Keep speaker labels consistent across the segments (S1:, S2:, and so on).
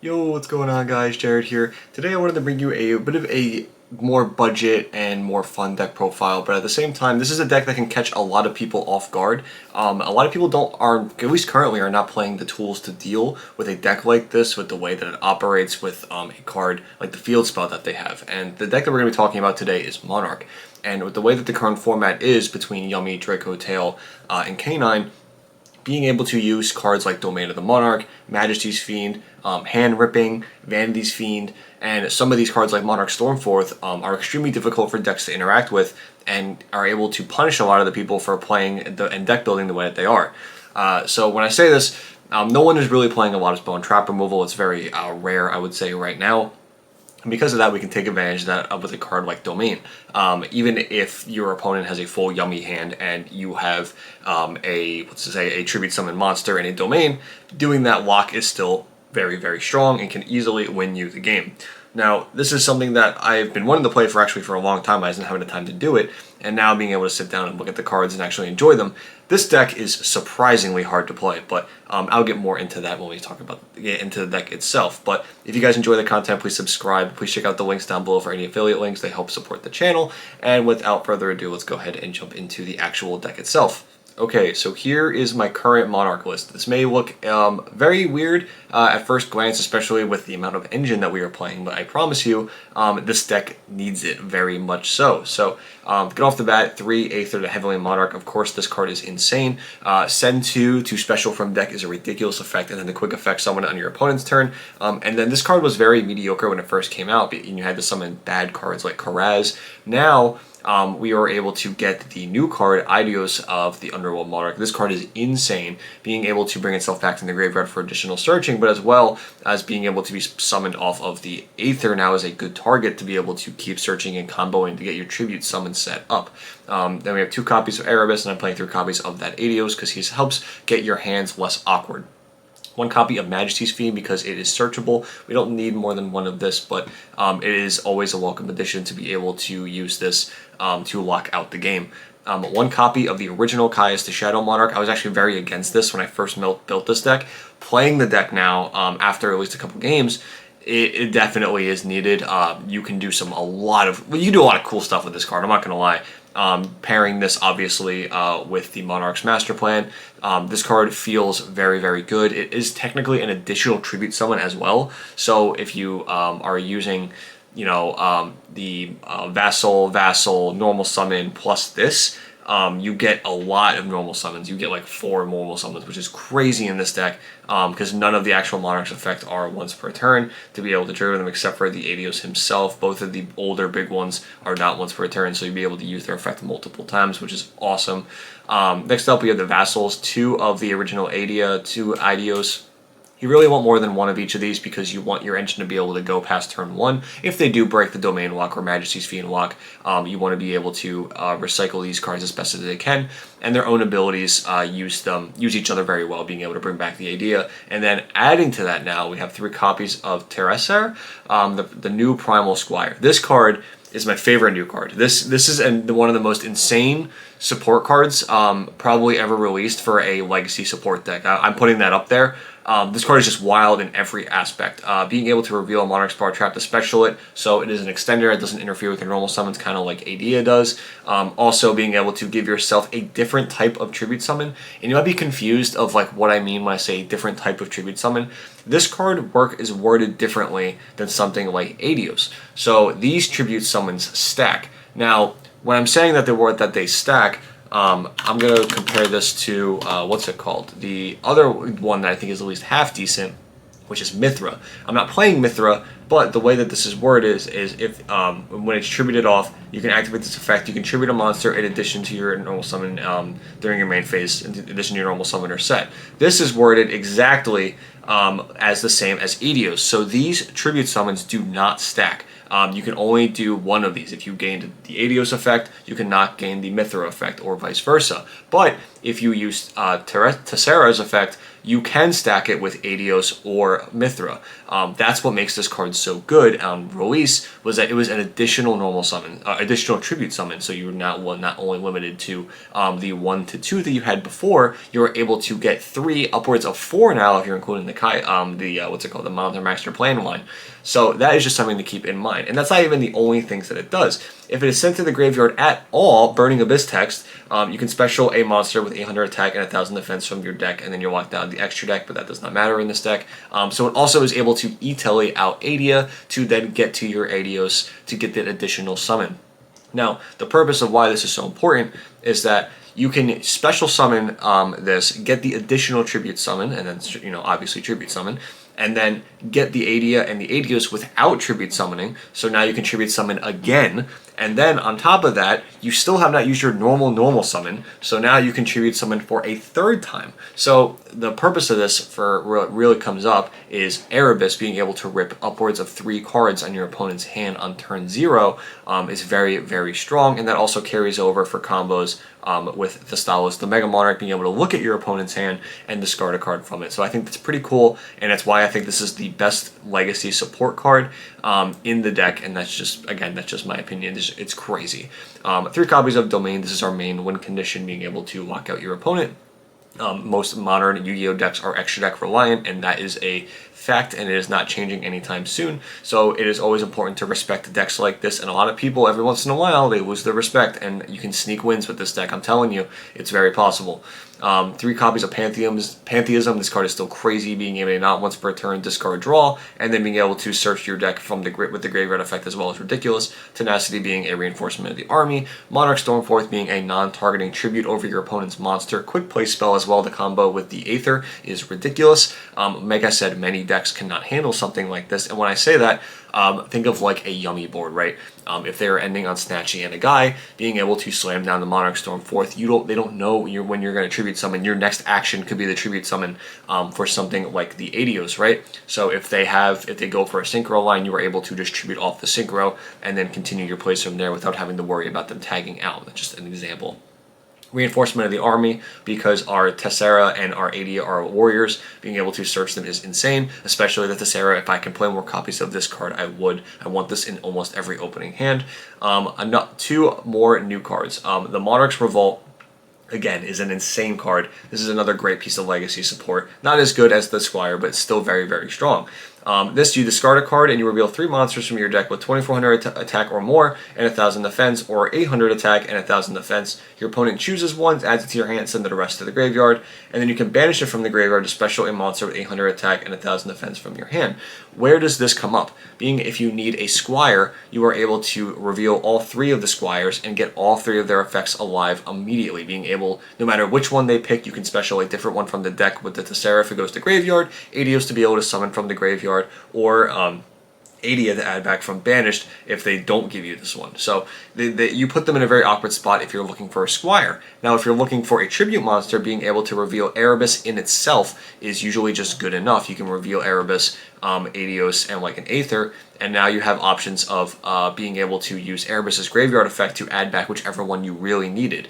S1: Yo, what's going on guys? Jared here. Today I wanted to bring you a bit of a more budget and more fun deck profile, but at the same time, this is a deck that can catch a lot of people off guard. A lot of people at least currently, are not playing the tools to deal with a deck like this, with the way that it operates with a card like the field spell that they have. And the deck that we're going to be talking about today is Monarch. And with the way that the current format is between Yummy, Draco Tail, and Canine, being able to use cards like Domain of the Monarch, Majesty's Fiend, Hand Ripping, Vanity's Fiend, and some of these cards like Monarch Stormforth are extremely difficult for decks to interact with and are able to punish a lot of the people for playing and deck building the way that they are. So when I say this, no one is really playing a lot of spell and trap removal. It's very rare, I would say, right now. And because of that, we can take advantage of that with a card like Domain. Even if your opponent has a full Yummy hand and you have a Tribute Summon monster and a Domain, doing that lock is still very, very strong and can easily win you the game. Now, this is something that I've been wanting to play for a long time. I wasn't having the time to do it, and now being able to sit down and look at the cards and actually enjoy them. This deck is surprisingly hard to play, but I'll get more into that when we get into the deck itself. But if you guys enjoy the content, please subscribe. Please check out the links down below for any affiliate links. They help support the channel. And without further ado, let's go ahead and jump into the actual deck itself. Okay, so here is my current Monarch list. This may look very weird at first glance, especially with the amount of engine that we are playing, but I promise you, this deck needs it very much so. So, get off the bat, 3 Aether to Heavenly Monarch. Of course, this card is insane. Send 2 to special from deck is a ridiculous effect, and then the quick effect summon it on your opponent's turn. And then this card was very mediocre when it first came out, and you had to summon bad cards like Karaz. Now, we are able to get the new card, Idios of the Underworld Monarch. This card is insane, being able to bring itself back from the graveyard for additional searching, but as well as being able to be summoned off of the Aether now is a good target to be able to keep searching and comboing to get your tribute summon set up. Then we have 2 copies of Erebus, and I'm playing 3 copies of that Idios because he helps get your hands less awkward. 1 copy of Majesty's Fiend because it is searchable. We don't need more than 1 of this, but it is always a welcome addition to be able to use this to lock out the game. 1 copy of the original Caius the Shadow Monarch. I was actually very against this when I first built this deck. Playing the deck now, after at least a couple games, it definitely is needed. You can do you do a lot of cool stuff with this card, I'm not going to lie. Pairing this obviously with the Monarch's Master Plan, this card feels very, very good. It is technically an additional tribute summon as well. So if you are using, the Vassal, normal summon plus this, you get a lot of normal summons. You get like 4 normal summons, which is crazy in this deck because none of the actual Monarch's effect are once per turn to be able to trigger them except for the Adios himself. Both of the older big ones are not once per turn, so you'll be able to use their effect multiple times, which is awesome. Next up, we have the Vassals, 2 of the original Adia, 2 Idios. You really want more than 1 of each of these because you want your engine to be able to go past turn 1. If they do break the Domain lock or Majesty's Fiend lock, you want to be able to recycle these cards as best as they can, and their own abilities use each other very well, being able to bring back the idea. And then adding to that now, we have 3 copies of Terracer, the new Primal Squire. This card is my favorite new card. This is one of the most insane support cards probably ever released for a legacy support deck. I'm putting that up there. This card is just wild in every aspect. Being able to reveal a Monarch's Power Trap to special it, so it is an extender, it doesn't interfere with your normal summons, kind of like Adia does. Also being able to give yourself a different type of tribute summon, and you might be confused of like what I mean when I say different type of tribute summon. This card is worded differently than something like Adios. So these tribute summons stack. Now, when I'm saying that they stack, I'm going to compare this to, what's it called? The other one that I think is at least half decent, which is Mithra. I'm not playing Mithra, but the way that this is worded is if when it's tributed off, you can activate this effect. You can tribute a monster in addition to your normal summon during your main phase, in addition to your normal summoner set. This is worded exactly as the same as Idios. So these tribute summons do not stack. You can only do 1 of these. If you gained the Adios effect, you cannot gain the Mithra effect, or vice versa. But if you use Tessera's effect, you can stack it with Adios or Mithra. That's what makes this card so good on release, was that it was an additional normal summon, additional tribute summon. So you were not only limited to the 1 to 2 that you had before. You were able to get 3, upwards of 4 now if you're including the what's it called, the Monarch Master Plan line. So that is just something to keep in mind, and that's not even the only things that it does. If it is sent to the graveyard at all, Burning Abyss text, you can special a monster with 800 attack and 1000 defense from your deck, and then you lock down the extra deck, but that does not matter in this deck. So it also is able to e-tele out Adia to then get to your Adios to get that additional summon. Now, the purpose of why this is so important is that you can special summon this, get the additional tribute summon, and then obviously tribute summon, and then get the Adia and the Adios without tribute summoning. So now you can tribute summon again, and then on top of that, you still have not used your normal summon, so now you can tribute summon for a 3rd time. So the purpose of this, for what really comes up, is Erebus being able to rip upwards of 3 cards on your opponent's hand on turn 0 is very, very strong, and that also carries over for combos with the Stalos, the Mega Monarch, being able to look at your opponent's hand and discard a card from it. So I think that's pretty cool, and that's why I think this is the best legacy support card in the deck, and that's just my opinion. It's crazy. 3 copies of Domain. This is our main win condition, being able to lock out your opponent. Most modern Yu-Gi-Oh decks are extra deck reliant, and that is a fact, and it is not changing anytime soon. So it is always important to respect decks like this, and a lot of people, every once in a while, they lose their respect, and you can sneak wins with this deck. I'm telling you, it's very possible. 3 copies of Pantheism. This card is still crazy, being able to not once per turn discard draw, and then being able to search your deck from with the graveyard effect as well, is ridiculous. Tenacity being a reinforcement of the army. Monarch Stormforth being a non-targeting tribute over your opponent's monster. Quick play spell as well. The combo with the Aether is ridiculous. Like I said, many decks cannot handle something like this, and when I say that, think of like a Yummy board, right? If they are ending on Snatchy and a guy, being able to slam down the Monarch Stormforth, they don't know when you're going to tribute summon. Your next action could be the tribute summon for something like the Adios, right? So if they go for a synchro line, you are able to just tribute off the synchro and then continue your plays from there without having to worry about them tagging out. That's just an example. Reinforcement of the army, because our Tessera and our Adia are warriors. Being able to search them is insane, especially the Tessera. If I can play more copies of this card, I would. I want this in almost every opening hand. 2 more new cards. The Monarch's Revolt, again, is an insane card. This is another great piece of legacy support. Not as good as the Squire, but still very, very strong. You discard a card and you reveal 3 monsters from your deck with 2400 attack or more and 1000 defense, or 800 attack and 1000 defense. Your opponent chooses one, adds it to your hand, send the rest to the graveyard, and then you can banish it from the graveyard to special a monster with 800 attack and 1000 defense from your hand. Where does this come up? Being if you need a Squire, you are able to reveal all 3 of the Squires and get all 3 of their effects alive immediately. Being able, no matter which one they pick, you can special a different one from the deck with the Tessera if it goes to graveyard, Adios to be able to summon from the graveyard, or Adia to add back from banished if they don't give you this one. So you put them in a very awkward spot if you're looking for a Squire. Now if you're looking for a tribute monster, being able to reveal Erebus in itself is usually just good enough. You can reveal Erebus, Adios, and like an Aether, and now you have options of being able to use Erebus's graveyard effect to add back whichever one you really needed.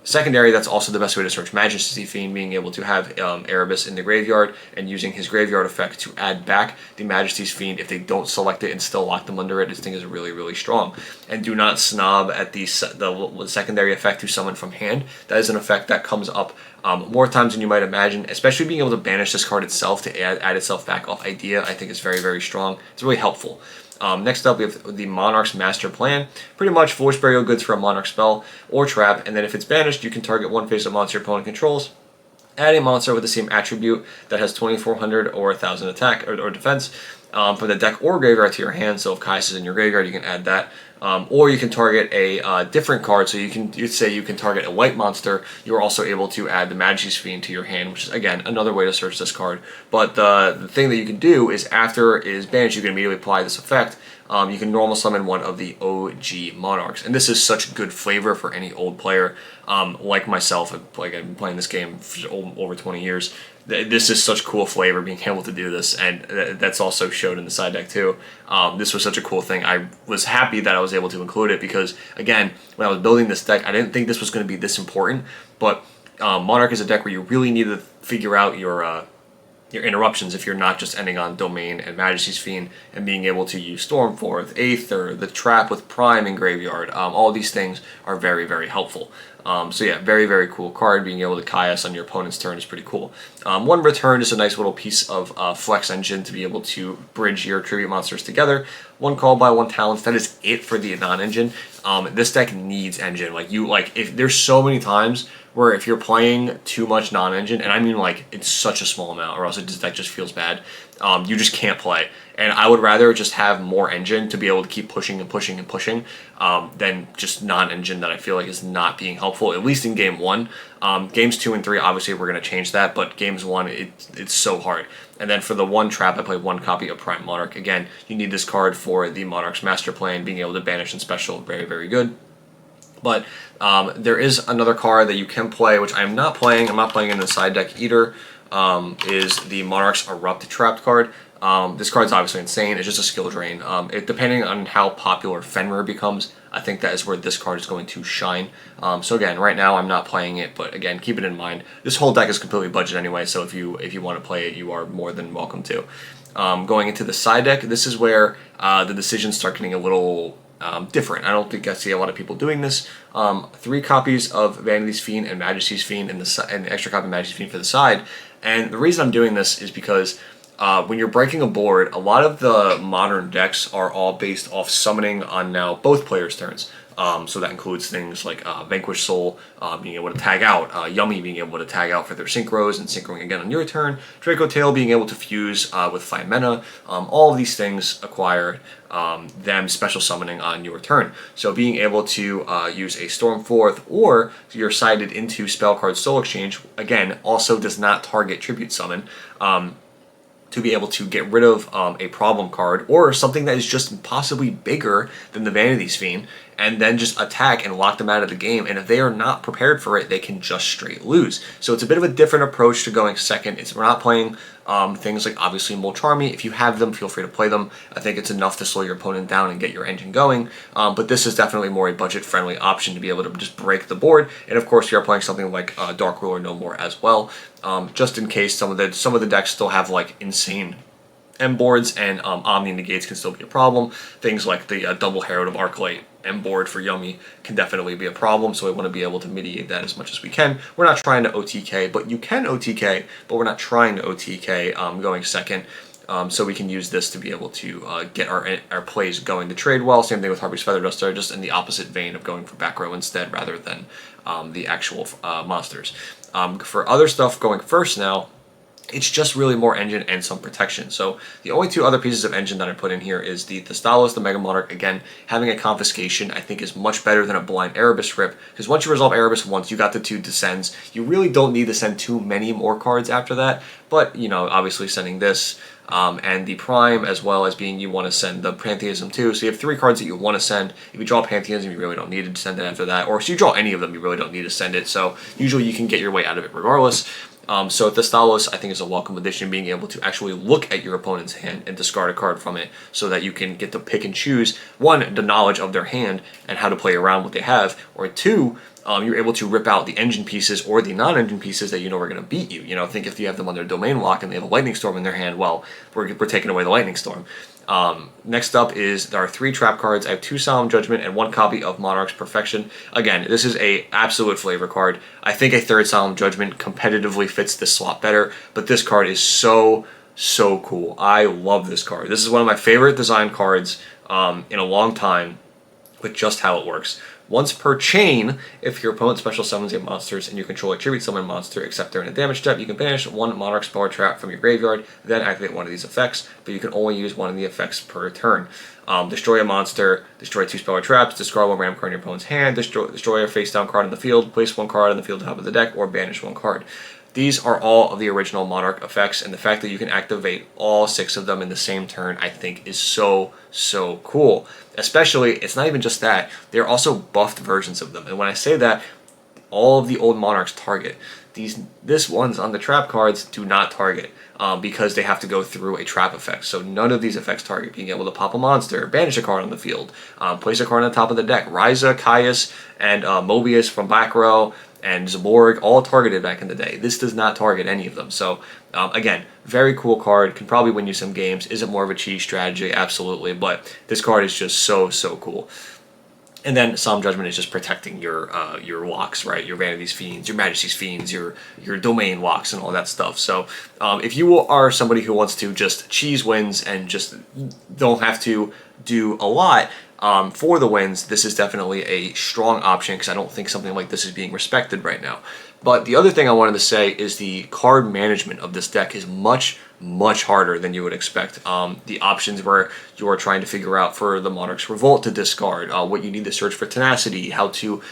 S1: Secondary, that's also the best way to search Majesty Fiend, being able to have Erebus in the graveyard and using his graveyard effect to add back the Majesty's Fiend if they don't select it and still lock them under it. This thing is really, really strong. And do not snob at the secondary effect to summon from hand. That is an effect that comes up more times than you might imagine, especially being able to banish this card itself to add itself back off Idea. I think is very, very strong. It's really helpful. Next up, we have the Monarch's Master Plan. Pretty much force burial goods for a Monarch spell or trap, and then if it's banished, you can target one face-up monster your opponent controls. Add a monster with the same attribute that has 2400 or 1000 attack or defense from the deck or graveyard to your hand. So if Kai's is in your graveyard, you can add that. Or you can target a different card. So you'd say you can target a white monster. You're also able to add the Majesty's Fiend to your hand, which is, again, another way to search this card. But the thing that you can do is after it is banished, you can immediately apply this effect. You can normal summon one of the OG Monarchs. And this is such good flavor for any old player like myself. I've been playing this game for over 20 years. This is such cool flavor, being able to do this, and that's also showed in the side deck too. This was such a cool thing. I was happy that I was able to include it because, again, when I was building this deck, I didn't think this was going to be this important, but Monarch is a deck where you really need to figure out your interruptions if you're not just ending on Domain and Majesty's Fiend and being able to use Stormforth, Aether, the trap with Prime in Graveyard. All these things are very, very helpful. So yeah, very, very cool card. Being able to Caius on your opponent's turn is pretty cool. One return is a nice little piece of flex engine to be able to bridge your tribute monsters together. One call by one talents. That is it for the non-engine. This deck needs engine. If there's so many times where if you're playing too much non-engine, and I mean like it's such a small amount, or else that just feels bad, you just can't play. And I would rather just have more engine to be able to keep pushing and pushing and pushing than just non-engine that I feel like is not being helpful, at least in Game 1. Games 2 and 3, obviously we're going to change that, but Games 1, it's so hard. And then for the one trap, I played one copy of Prime Monarch. Again, you need this card for the Monarch's Master Plan, being able to banish and special, very, very good. But there is another card that you can play, which I'm not playing. I'm not playing in the side deck either, is the Monarch's Erupt Trapped card. This card's obviously insane. It's just a skill drain. Depending on how popular Fenrir becomes, I think that is where this card is going to shine. So again, right now I'm not playing it, but again, keep it in mind. This whole deck is completely budget anyway, so if you want to play it, you are more than welcome to. Going into the side deck, this is where the decisions start getting a little different. I don't think I see a lot of people doing this. 3 copies of Vanity's Fiend and Majesty's Fiend and an extra copy of Majesty's Fiend for the side. And the reason I'm doing this is because when you're breaking a board, a lot of the modern decks are all based off summoning on now both players' turns. So that includes things like Vanquish Soul being able to tag out, Yummy being able to tag out for their synchros and synchroing again on your turn, Draco Tail being able to fuse with 5 mana. All of these things acquire them special summoning on your turn. So being able to use a Stormforth, or you're sided into spell card Soul Exchange, again, also does not target Tribute Summon. To be able to get rid of a problem card or something that is just possibly bigger than the Vanity's Fiend, and then just attack and lock them out of the game. And if they are not prepared for it, they can just straight lose. So it's a bit of a different approach to going second. We're not playing things like obviously Mulch Army. If you have them, feel free to play them. I think it's enough to slow your opponent down and get your engine going. But this is definitely more a budget-friendly option to be able to just break the board. And of course, you're playing something like Dark Ruler No More as well, just in case some of the decks still have like insane M boards, and Omni Negates can still be a problem. Things like the Double Herald of Arclight M board for Yummy can definitely be a problem, so we want to be able to mitigate that as much as we can. We're not trying to OTK, but you can OTK, but we're not trying to OTK going second. So we can use this to be able to get our plays going to trade well. Same thing with Harpy's Feather Duster, just in the opposite vein of going for back row instead rather than the actual monsters. For other stuff going first now, it's just really more engine and some protection. So the only 2 other pieces of engine that I put in here is the Thestalos, the Mega Monarch. Again, having a Confiscation I think is much better than a blind Erebus Rip, because once you resolve Erebus once, you got the 2 Descends. You really don't need to send too many more cards after that, but you know, obviously sending this and the Prime, as well as being you want to send the Pantheism too. So you have 3 cards that you want to send. If you draw Pantheism, you really don't need to send it after that, or if you draw any of them, you really don't need to send it. So usually you can get your way out of it regardless. So Thestalos, I think, is a welcome addition, being able to actually look at your opponent's hand and discard a card from it so that you can get to pick and choose, 1, the knowledge of their hand and how to play around what they have, or 2, you're able to rip out the engine pieces or the non-engine pieces that you know are going to beat you. You know, think if you have them on their domain lock and they have a Lightning Storm in their hand, well, we're taking away the Lightning Storm. Next up is there are 3 trap cards. I have 2 Solemn Judgment and 1 copy of Monarch's Perfection. Again, this is a absolute flavor card. I think a 3rd Solemn Judgment competitively fits this slot better, but this card is so cool. I love this card. This is one of my favorite design cards in a long time, with just how it works. Once per chain, if your opponent special summons 8 monsters and you control a tribute summon monster except they're in a damage step, you can banish 1 Monarch spell or trap from your graveyard, then activate one of these effects, but you can only use 1 of the effects per turn. Destroy a monster, destroy 2 spell or traps, discard 1 ram card in your opponent's hand, destroy a face down card on the field, place 1 card on the field on top of the deck, or banish 1 card. These are all of the original Monarch effects, and the fact that you can activate all 6 of them in the same turn, I think, is so cool. Especially, it's not even just that, they're also buffed versions of them. And when I say that, all of the old Monarchs target. This ones on the trap cards do not target because they have to go through a trap effect. So none of these effects target. Being able to pop a monster, banish a card on the field, place a card on the top of the deck, Ryza, Caius, and Mobius from back row, and Zaborg all targeted back in the day. This does not target any of them. So again, very cool card. Can probably win you some games. Is it more of a cheese strategy? Absolutely. But this card is just so cool. And then Solemn Judgment is just protecting your walks, right? Your Vanity's Fiends, your Majesty's Fiends, your domain walks, and all that stuff. So if you are somebody who wants to just cheese wins and just don't have to do a lot for the wins, this is definitely a strong option, because I don't think something like this is being respected right now. But the other thing I wanted to say is the card management of this deck is much harder than you would expect. The options where you are trying to figure out for the Monarch's Revolt to discard, what you need to search for Tenacity, how to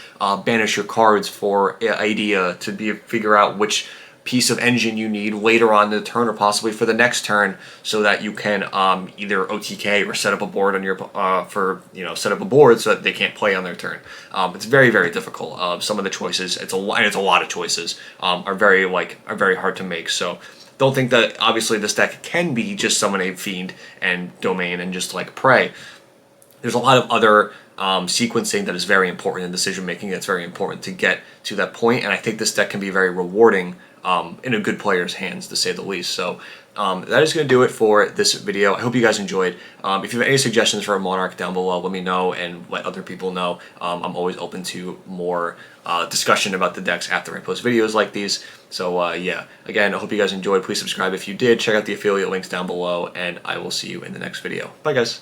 S1: banish your cards for idea, to figure out which piece of engine you need later on in the turn, or possibly for the next turn, so that you can either OTK or set up a board on your set up a board so that they can't play on their turn. It's very difficult. Some of the choices, it's a lot of choices, are very hard to make. So don't think that obviously this deck can be just summon a Fiend and Domain and just like pray. There's a lot of other sequencing that is very important in decision making. That's very important to get to that point, and I think this deck can be very rewarding in a good player's hands, to say the least. So that is going to do it for this video. I hope you guys enjoyed. If you have any suggestions for a Monarch down below, let me know and let other people know. I'm always open to more discussion about the decks after I post videos like these. So yeah, again, I hope you guys enjoyed. Please subscribe if you did. Check out the affiliate links down below, and I will see you in the next video. Bye, guys.